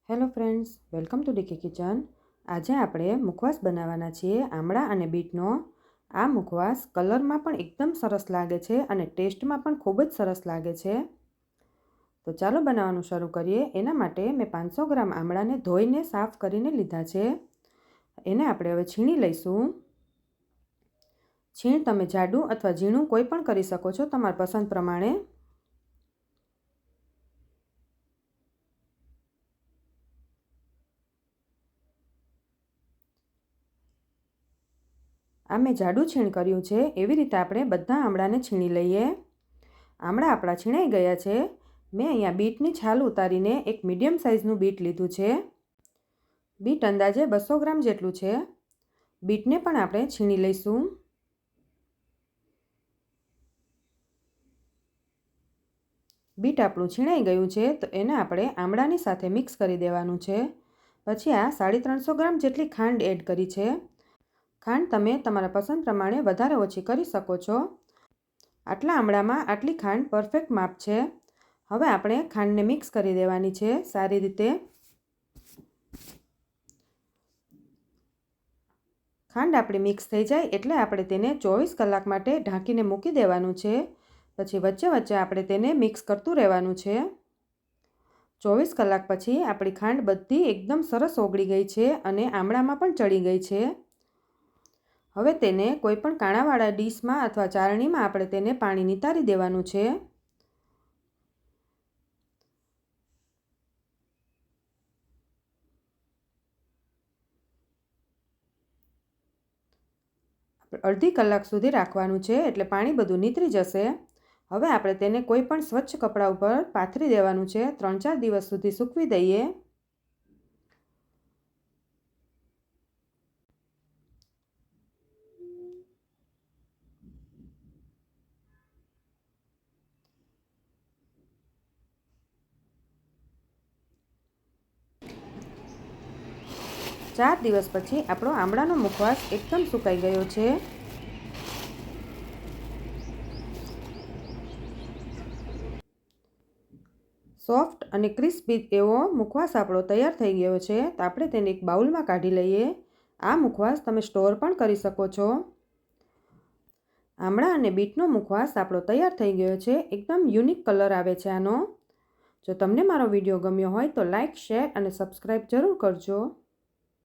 Hello friends, welcome to DK kitchen. આજે આપણે મુખવાસ બનાવવાના છીએ આમળા અને બીટનો। આ મુખવાસ કલરમાં પણ એકદમ સરસ લાગે છે અને ટેસ્ટમાં પણ ખૂબ જ સરસ લાગે છે। તો ચાલો બનાવવાનું શરૂ કરીએ। એના માટે મેં 500 ગ્રામ આમળાને ધોઈને સાફ કરીને લીધા છે। એને આપણે હવે છીણી લઈશું। છીણ તમે જાડું અથવા ઝીણું કોઈ પણ કરી શકો છો તમારા પસંદ પ્રમાણે। આ મેં જાડું છીણ કર્યું છે। એવી રીતે આપણે બધા આમળાને છીણી લઈએ। આમળા આપણા છીણાઈ ગયા છે। મેં અહીંયા બીટની છાલ ઉતારીને એક મીડિયમ સાઇઝનું બીટ લીધું છે। બીટ અંદાજે 200 ગ્રામ જેટલું છે। બીટને પણ આપણે છીણી લઈશું। બીટ આપણું છીણાઈ ગયું છે તો એને આપણે આમળાની સાથે મિક્સ કરી દેવાનું છે। પછી આ 350 ગ્રામ જેટલી ખાંડ એડ કરી છે। ખાંડ તમે તમારા પસંદ પ્રમાણે વધારે ઓછી કરી શકો છો। આટલા આમળામાં આટલી ખાંડ પરફેક્ટ માપ છે। હવે આપણે ખાંડને મિક્સ કરી દેવાની છે સારી રીતે। ખાંડ આપણી મિક્સ થઈ જાય એટલે આપણે તેને 24 કલાક માટે ઢાંકીને મૂકી દેવાનું છે। પછી વચ્ચે વચ્ચે આપણે તેને મિક્સ કરતું રહેવાનું છે। 24 કલાક પછી આપણી ખાંડ બધી એકદમ સરસ ઓગળી ગઈ છે અને આમળામાં પણ ચડી ગઈ છે। હવે તેને કોઈ પણ કાણાવાળા ડીશમાં અથવા ચાળણીમાં આપણે તેને પાણી નિતારી દેવાનું છે। અડધી કલાક સુધી રાખવાનું છે એટલે પાણી બધું નીતરી જશે। હવે આપણે તેને કોઈ પણ સ્વચ્છ કપડા ઉપર પાથરી દેવાનું છે। 3-4 દિવસ સુધી સૂકવી દઈએ। ચાર દિવસ પછી આપણો આમળાનો મુખવાસ એકદમ સુકાઈ ગયો છે। સોફ્ટ અને ક્રિસ્પી એવો મુખવાસ આપણો તૈયાર થઈ ગયો છે। તો આપણે તેને એક બાઉલમાં કાઢી લઈએ। આ મુખવાસ તમે સ્ટોર પણ કરી શકો છો। આમળા અને બીટનો મુખવાસ આપણો તૈયાર થઈ ગયો છે। એકદમ યુનિક કલર આવે છે આનો। જો તમને મારો વિડીયો ગમ્યો હોય તો લાઈક, શેર અને સબસ્ક્રાઈબ જરૂર કરજો।